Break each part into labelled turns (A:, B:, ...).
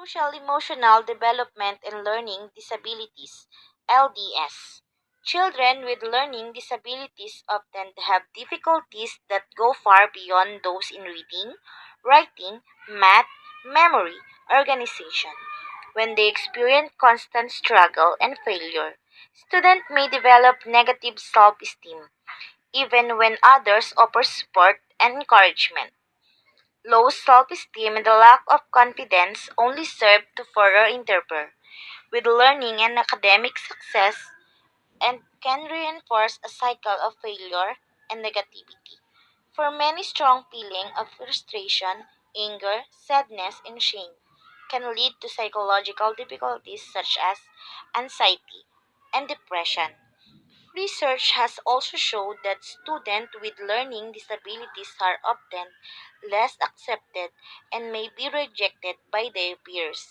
A: Social Emotional Development and Learning Disabilities, LDS. Children with learning disabilities often have difficulties that go far beyond those in reading, writing, math, memory, organization. When they experience constant struggle and failure, students may develop negative self-esteem, even when others offer support and encouragement. Low self-esteem and the lack of confidence only serve to further interfere with learning and academic success and can reinforce a cycle of failure and negativity. For many, strong feeling of frustration, anger, sadness, and shame can lead to psychological difficulties such as anxiety and depression. Research has also shown that students with learning disabilities are often less accepted and may be rejected by their peers.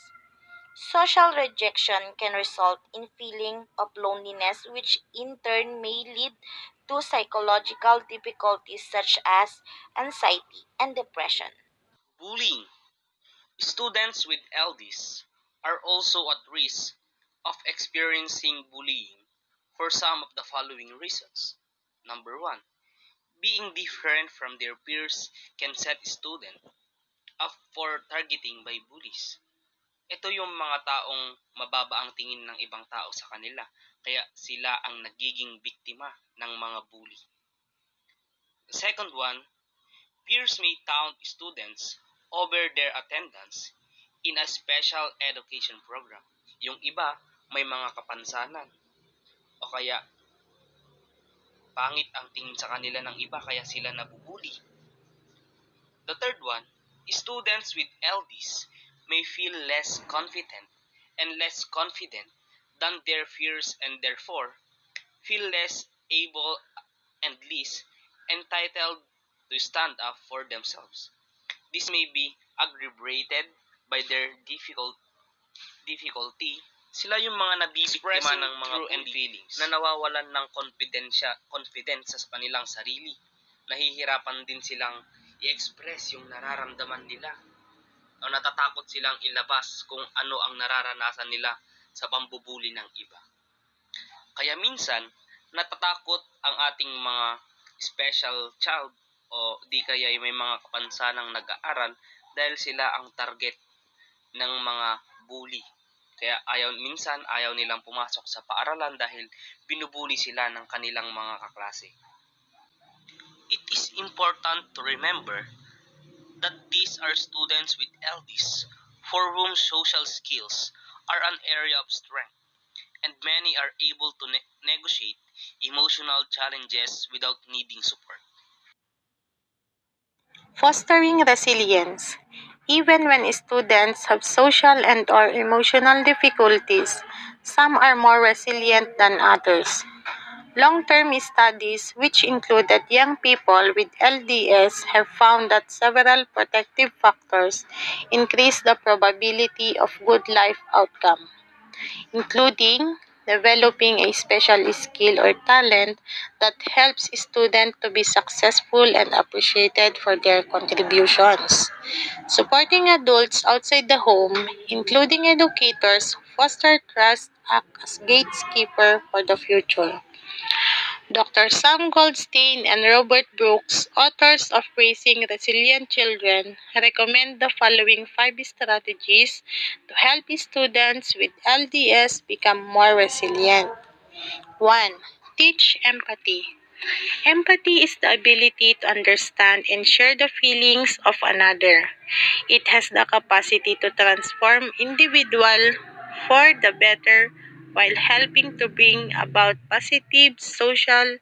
A: Social rejection can result in feeling of loneliness which in turn may lead to psychological difficulties such as anxiety and depression.
B: Bullying. Students with LDs are also at risk of experiencing bullying for some of the following reasons. Number one, being different from their peers can set students up for targeting by bullies. Ito yung mga taong mababa ang tingin ng ibang tao sa kanila, kaya sila ang nagiging biktima ng mga bully. Second one, peers may taunt students over their attendance in a special education program. Yung iba, may mga kapansanan o kaya pangit ang tingin sa kanila ng iba kaya sila nabubuli. The third one, students with LDs may feel less confident and less confident than their peers and therefore feel less able and less entitled to stand up for themselves. This may be aggravated by their difficulty. Sila yung mga nabibiktima ng mga and feelings na nawawalan ng confidence sa kanilang sarili. Nahihirapan din silang i-express yung nararamdaman nila. O natatakot silang ilabas kung ano ang nararanasan nila sa pambubuli ng iba. Kaya minsan, natatakot ang ating mga special child o di kaya may mga kapansanang nag-aaral dahil sila ang target ng mga bully. Kaya minsan ayaw nilang pumasok sa paaralan dahil binubuli sila ng kanilang mga kaklase. It is important to remember that these are students with LDs for whom social skills are an area of strength and many are able to negotiate emotional challenges without needing support.
C: Fostering resilience. Even when students have social and or emotional difficulties, some are more resilient than others. Long-term studies, which included young people with LDS, have found that several protective factors increase the probability of good life outcome, including developing a special skill or talent that helps students to be successful and appreciated for their contributions. Supporting adults outside the home, including educators, foster trust, act as gatekeeper for the future. Dr. Sam Goldstein and Robert Brooks, authors of Raising Resilient Children, recommend the following 5 strategies to help students with LDS become more resilient. 1. Teach empathy. Empathy is the ability to understand and share the feelings of another. It has the capacity to transform individual for the better while helping to bring about positive social,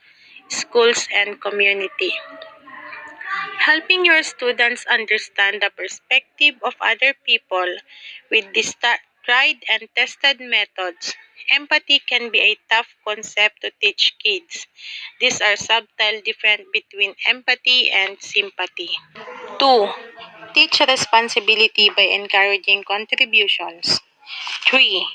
C: schools, and community. Helping your students understand the perspective of other people with these tried and tested methods. Empathy can be a tough concept to teach kids. These are subtle difference between empathy and sympathy. 2. Teach responsibility by encouraging contributions. 3.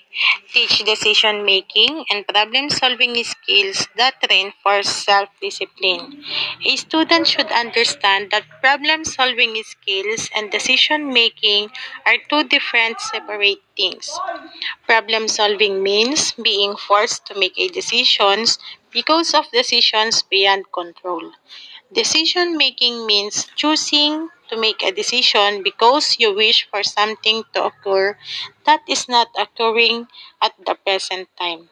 C: Teach decision-making and problem-solving skills that reinforce self-discipline. A student should understand that problem-solving skills and decision-making are two different separate things. Problem-solving means being forced to make a decisions because of decisions beyond control. Decision-making means choosing to make a decision because you wish for something to occur that is not occurring at the present time.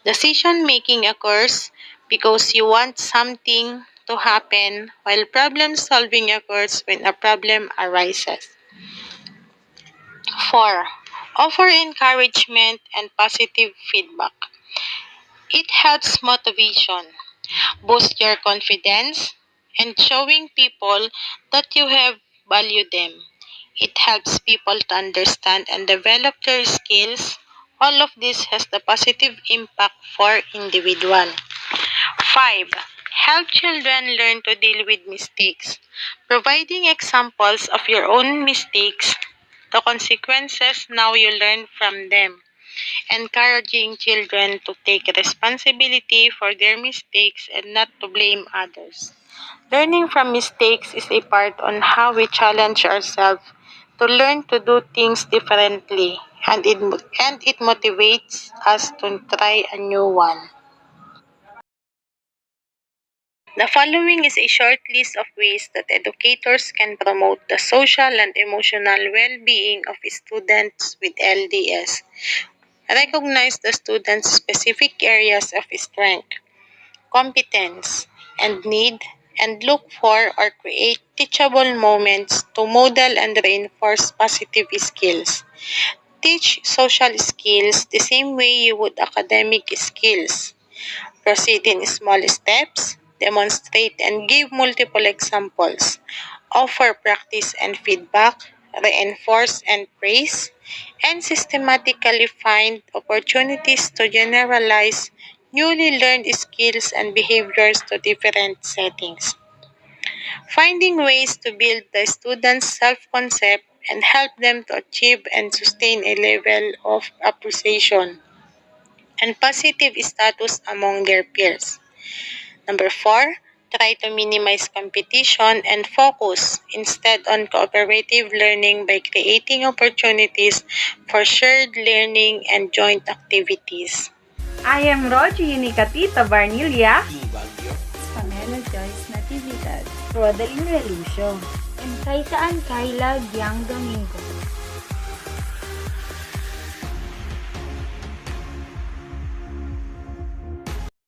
C: Decision-making occurs because you want something to happen, while problem-solving occurs when a problem arises. 4. Offer encouragement and positive feedback. It helps motivation, boost your confidence, and showing people that you have value them. It helps people to understand and develop their skills. All of this has the positive impact for individual. 5. Help children learn to deal with mistakes. Providing examples of your own mistakes, the consequences now you learn from them. Encouraging children to take responsibility for their mistakes and not to blame others. Learning from mistakes is a part on how we challenge ourselves to learn to do things differently, and it motivates us to try a new one. The following is a short list of ways that educators can promote the social and emotional well-being of students with LDS. Recognize the student's specific areas of strength, competence, and need, and look for or create teachable moments to model and reinforce positive skills. Teach social skills the same way you would academic skills. Proceed in small steps, demonstrate and give multiple examples, offer practice and feedback, reinforce and praise, and systematically find opportunities to generalize newly learned skills and behaviors to different settings. Finding ways to build the students' self-concept and help them to achieve and sustain a level of appreciation and positive status among their peers. Number 4, try to minimize competition and focus instead on cooperative learning by creating opportunities for shared learning and joint activities.
D: I am Rogie Unicatita Barnilia.
E: Pamela Joyce Natividad.
D: Rodeline Relucio.
E: And kay saan kay Lagyang Domingo.